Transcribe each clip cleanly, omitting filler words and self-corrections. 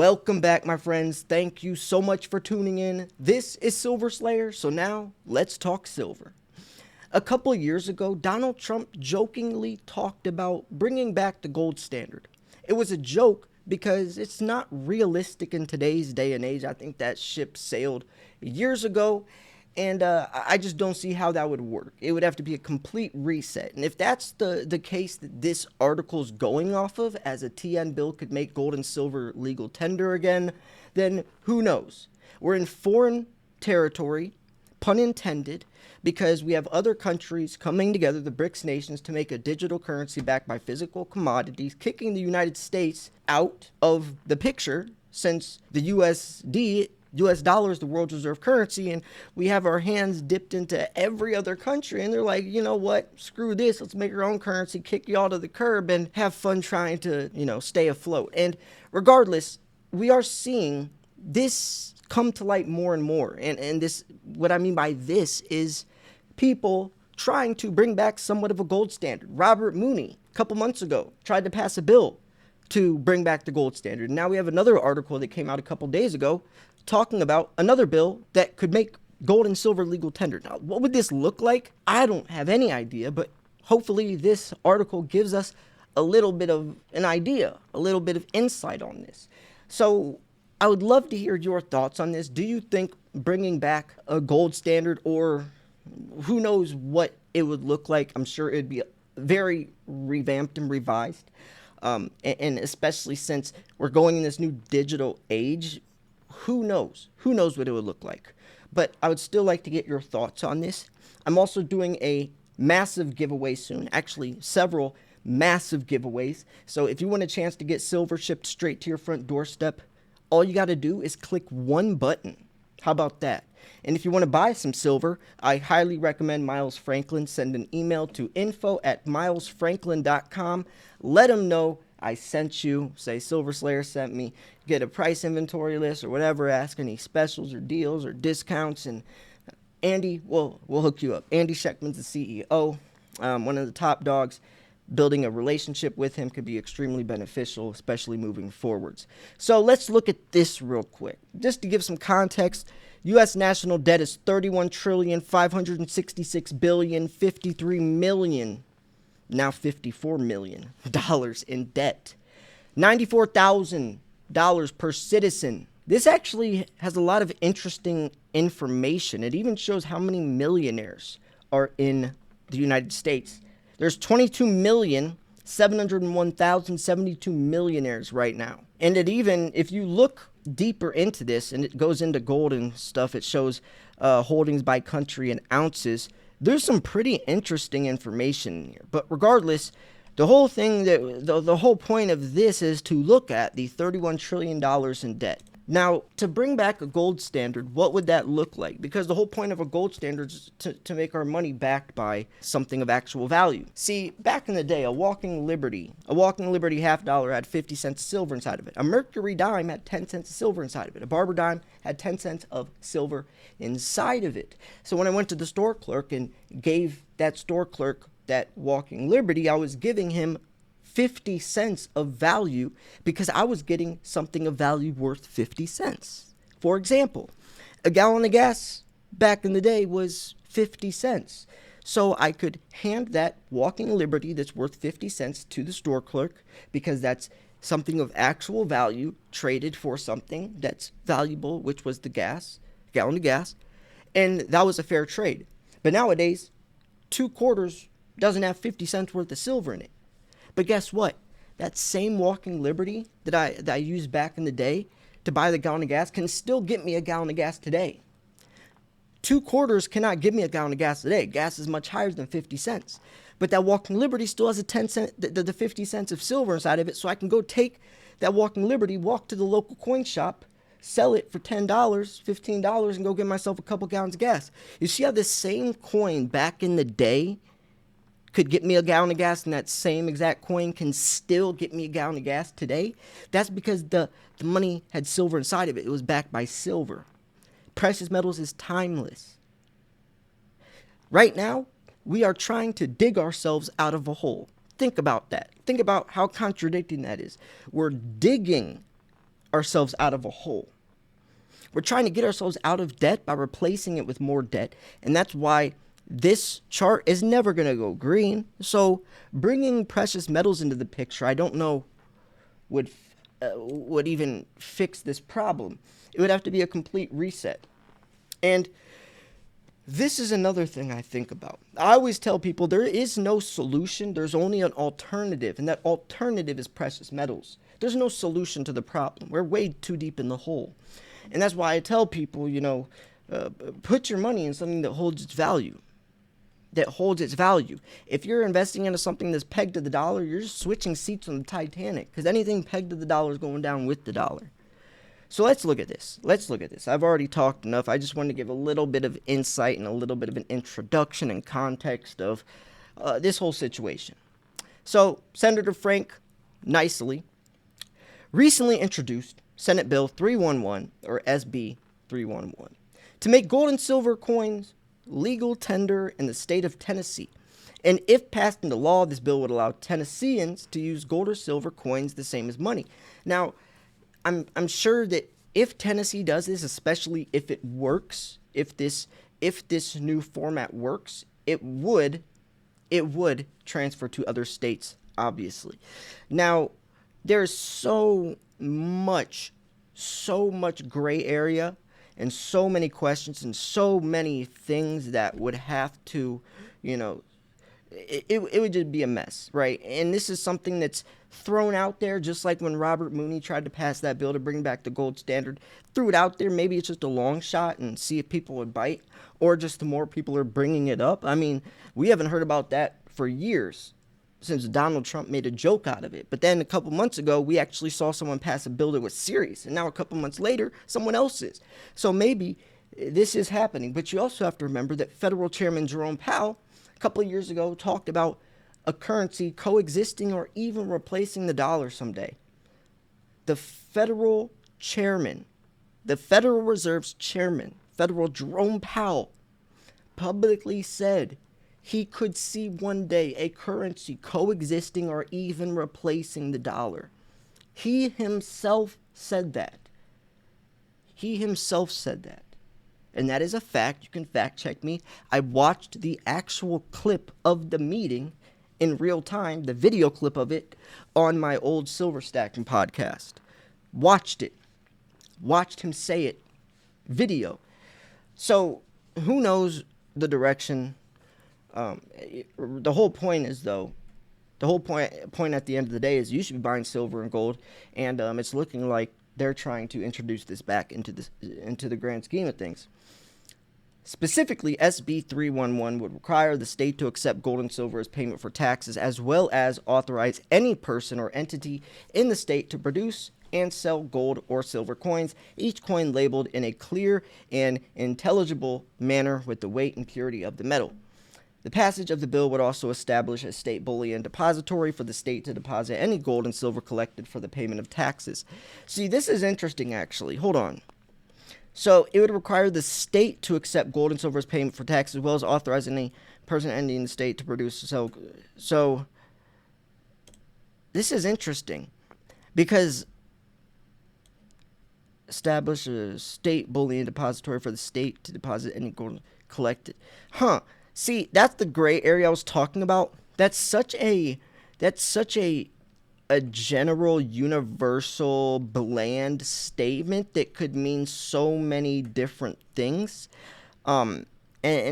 Welcome back, my friends. Thank you so much for tuning in. This is Silver Slayer, so now let's talk silver. A couple of years ago, Donald Trump jokingly talked about bringing back the gold standard. It was a joke because it's not realistic in today's day and age. I think that ship sailed years ago, and I just don't see how that would work. It would have to be a complete reset. And if that's the case that this article's going off of, as a TN bill could make gold and silver legal tender again, then who knows? We're in foreign territory, pun intended, because we have other countries coming together, the BRICS nations, to make a digital currency backed by physical commodities, kicking the United States out of the picture since the US dollar is the world's reserve currency, and we have our hands dipped into every other country, and they're like, you know what, screw this, let's make our own currency, kick y'all to the curb, and have fun trying to, stay afloat. And regardless, we are seeing this come to light more and more, and this, what I mean by this is people trying to bring back somewhat of a gold standard. Robert Mooney, a couple months ago, tried to pass a bill to bring back the gold standard. Now we have another article that came out a couple days ago talking about another bill that could make gold and silver legal tender. Now, what would this look like? I don't have any idea, but hopefully this article gives us a little bit of an idea, a little bit of insight on this. So I would love to hear your thoughts on this. Do you think bringing back a gold standard, or who knows what it would look like? I'm sure it'd be very revamped and revised. And especially since we're going in this new digital age, who knows? Who knows what it would look like? But I would still like to get your thoughts on this. I'm also doing a massive giveaway soon, actually several massive giveaways. So if you want a chance to get silver shipped straight to your front doorstep, all you got to do is click one button. How about that? And if you want to buy some silver, I highly recommend Miles Franklin. Send an email to info@milesfranklin.com. Let him know I sent you. Say Silver Slayer sent me. Get a price inventory list or whatever. Ask any specials or deals or discounts. And Andy, we'll hook you up. Andy Sheckman's the CEO, one of the top dogs. Building a relationship with him could be extremely beneficial, especially moving forwards. So let's look at this real quick. Just to give some context, U.S. national debt is $31,566,053,000,000, now $54 million in debt. $94,000 per citizen. This actually has a lot of interesting information. It even shows how many millionaires are in the United States. There's 22,701,072 millionaires right now. And it even, if you look deeper into this, and it goes into gold and stuff, it shows holdings by country and ounces. There's some pretty interesting information here. But regardless, the whole thing, the whole point of this is to look at the $31 trillion in debt. Now, to bring back a gold standard, what would that look like? Because the whole point of a gold standard is to make our money backed by something of actual value. See, back in the day, a walking Liberty half dollar had 50 cents of silver inside of it. A Mercury dime had 10 cents of silver inside of it. A Barber dime had 10 cents of silver inside of it. So when I went to the store clerk and gave that store clerk that walking Liberty, I was giving him 50 cents of value because I was getting something of value worth 50 cents. For example, a gallon of gas back in the day was 50 cents. So I could hand that walking Liberty that's worth 50 cents to the store clerk because that's something of actual value traded for something that's valuable, which was the gas, gallon of gas. And that was a fair trade. But nowadays, 2 quarters doesn't have 50 cents worth of silver in it. But guess what? That same walking Liberty that I used back in the day to buy the gallon of gas can still get me a gallon of gas today. 2 quarters cannot give me a gallon of gas today. Gas is much higher than 50 cents. But that walking Liberty still has a 10 cent, the 50 cents of silver inside of it, so I can go take that walking Liberty, walk to the local coin shop, sell it for $10, $15, and go get myself a couple gallons of gas. You see how this same coin back in the day could get me a gallon of gas, and that same exact coin can still get me a gallon of gas today? That's because the money had silver inside of it. It was backed by silver. Precious metals is timeless. Right now, we are trying to dig ourselves out of a hole. Think about that. Think about how contradicting that is. We're digging ourselves out of a hole. We're trying to get ourselves out of debt by replacing it with more debt. And that's why this chart is never going to go green. So bringing precious metals into the picture, I don't know would even fix this problem. It would have to be a complete reset. And this is another thing I think about. I always tell people there is no solution. There's only an alternative, and that alternative is precious metals. There's no solution to the problem. We're way too deep in the hole. And that's why I tell people, put your money in something that holds its value. If you're investing into something that's pegged to the dollar, you're just switching seats on the Titanic, because anything pegged to the dollar is going down with the dollar. So let's look at this. I've already talked enough. I just wanted to give a little bit of insight and a little bit of an introduction and context of this whole situation. So Senator Frank Nicely recently introduced Senate Bill 311, or SB 311, to make gold and silver coins legal tender in the state of Tennessee. And if passed into law, this bill would allow Tennesseans to use gold or silver coins the same as money. Now, I'm sure that if Tennessee does this, especially if it works, if this new format works, it would transfer to other states, obviously. Now, there's so much gray area and so many questions and so many things that would have to, it would just be a mess, right? And this is something that's thrown out there, just like when Robert Mooney tried to pass that bill to bring back the gold standard. Threw it out there. Maybe it's just a long shot and see if people would bite, or just the more people are bringing it up. I mean, we haven't heard about that for years, since Donald Trump made a joke out of it. But then a couple months ago, we actually saw someone pass a bill that was serious. And now a couple months later, someone else is. So maybe this is happening. But you also have to remember that Federal Chairman Jerome Powell, a couple of years ago, talked about a currency coexisting or even replacing the dollar someday. The Federal Chairman, the Federal Reserve's chairman, Federal Jerome Powell, publicly said he could see one day a currency coexisting or even replacing the dollar. He himself said that. And that is a fact. You can fact check me. I watched the actual clip of the meeting in real time, the video clip of it, on my old Silver Stacking podcast. Watched it. Watched him say it. Video. So, who knows the direction? The whole point is, though, the whole point at the end of the day is you should be buying silver and gold, and it's looking like they're trying to introduce this back into the grand scheme of things. Specifically, SB 311 would require the state to accept gold and silver as payment for taxes, as well as authorize any person or entity in the state to produce and sell gold or silver coins, each coin labeled in a clear and intelligible manner with the weight and purity of the metal. The passage of the bill would also establish a state bullion depository for the state to deposit any gold and silver collected for the payment of taxes. See, this is interesting, actually. Hold on. So it would require the state to accept gold and silver as payment for taxes, as well as authorize any person entity in the state to produce and sell. So this is interesting, because establish a state bullion depository for the state to deposit any gold collected. See, that's the gray area I was talking about. That's such a general, universal, bland statement that could mean so many different things. And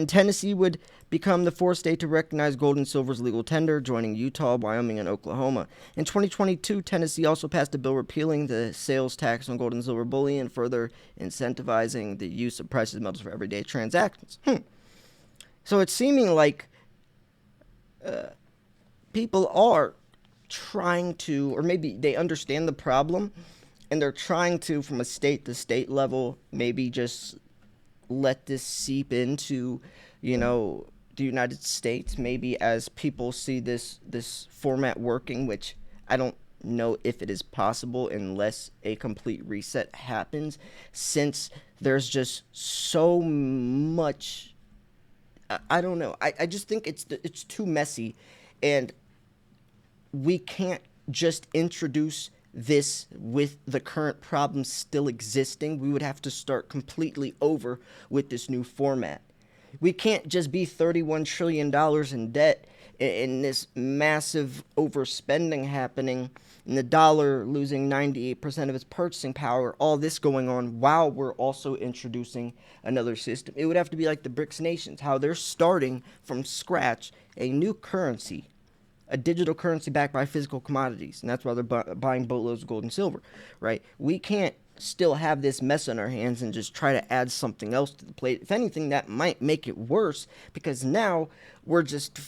Tennessee would become the fourth state to recognize gold and silver as legal tender, joining Utah, Wyoming, and Oklahoma. In 2022, Tennessee also passed a bill repealing the sales tax on gold and silver bullion, further incentivizing the use of precious metals for everyday transactions. So it's seeming like people are trying to, or maybe they understand the problem, and they're trying to, from a state-to-state level, maybe just let this seep into, the United States, maybe as people see this format working, which I don't know if it is possible unless a complete reset happens, since there's just so much. I don't know. I just think it's too messy, and we can't just introduce this with the current problems still existing, we would have to start completely over with this new format. We can't just be $31 trillion in debt and this massive overspending happening and the dollar losing 98% of its purchasing power, all this going on while we're also introducing another system. It would have to be like the BRICS nations, how they're starting from scratch a new currency, a digital currency backed by physical commodities, and that's why they're buying boatloads of gold and silver, right? We can't still have this mess on our hands and just try to add something else to the plate. If anything, that might make it worse, because now we're just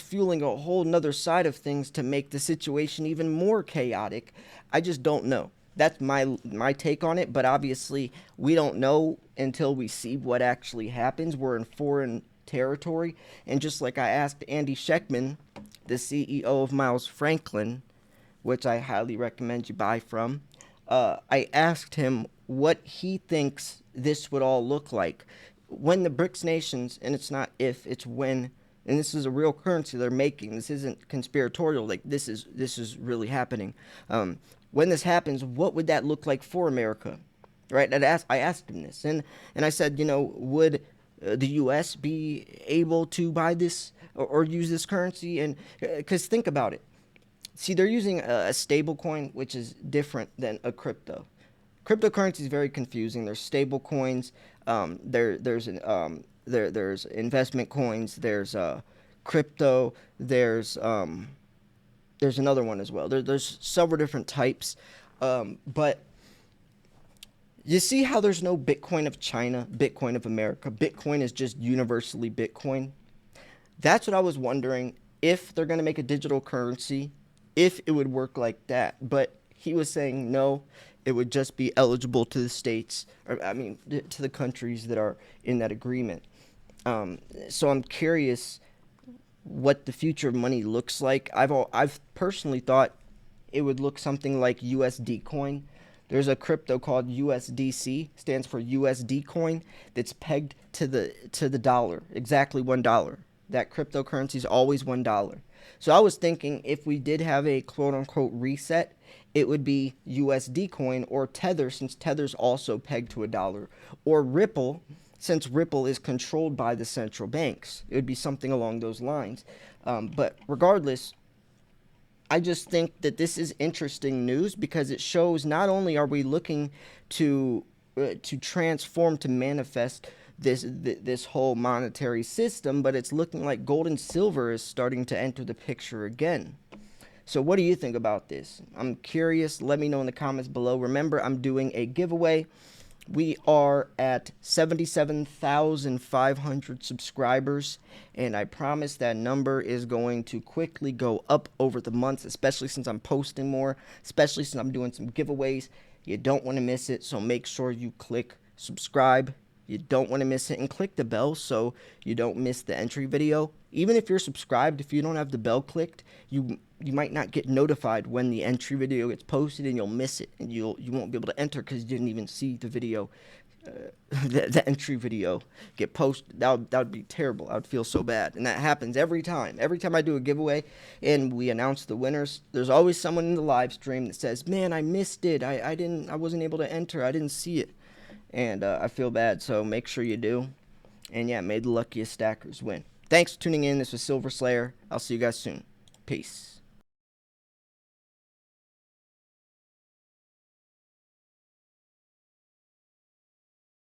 fueling a whole nother side of things to make the situation even more chaotic. I just don't know. That's my take on it, but obviously we don't know until we see what actually happens. We're in foreign territory, and just like I asked Andy Scheckman, the CEO of Miles Franklin, which I highly recommend you buy from, I asked him what he thinks this would all look like when the BRICS nations, and it's not if, it's when, and this is a real currency they're making. This isn't conspiratorial. Like, this is really happening. When this happens, what would that look like for America? Right? I asked him this, and I said, would the U.S. be able to buy this or use this currency? And because think about it. See, they're using a stable coin, which is different than a crypto. Cryptocurrency is very confusing. There's stable coins. There's investment coins. There's crypto. There's another one as well. There's several different types, but you see how there's no Bitcoin of China, Bitcoin of America. Bitcoin is just universally Bitcoin. That's what I was wondering, if they're going to make a digital currency, if it would work like that. But he was saying no, it would just be eligible to the states, or I mean, to the countries that are in that agreement. So I'm curious what the future of money looks like. I've personally thought it would look something like USD coin. There's a crypto called USDC, stands for USD coin, that's pegged to the dollar, exactly $1. That cryptocurrency is always $1. So I was thinking, if we did have a quote unquote reset, it would be USD coin, or Tether, since Tether's also pegged to $1, or Ripple, since Ripple is controlled by the central banks. It would be something along those lines. But regardless, I just think that this is interesting news, because it shows not only are we looking to transform, to manifest this whole monetary system, but it's looking like gold and silver is starting to enter the picture again. So what do you think about this? I'm curious. Let me know in the comments below. Remember, I'm doing a giveaway. We are at 77,500 subscribers, and I promise that number is going to quickly go up over the months, especially since I'm posting more, especially since I'm doing some giveaways. You don't want to miss it, so make sure you click subscribe. You don't want to miss it, and click the bell so you don't miss the entry video. Even if you're subscribed, if you don't have the bell clicked, you might not get notified when the entry video gets posted, and you'll miss it, and you won't be able to enter because you didn't even see the video, the entry video get posted. That would be terrible. I would feel so bad, and that happens every time. Every time I do a giveaway and we announce the winners, there's always someone in the live stream that says, "Man, I missed it. I wasn't able to enter. I didn't see it." And I feel bad, so make sure you do. And yeah, may the luckiest stackers win. Thanks for tuning in. This was Silver Slayer. I'll see you guys soon. Peace.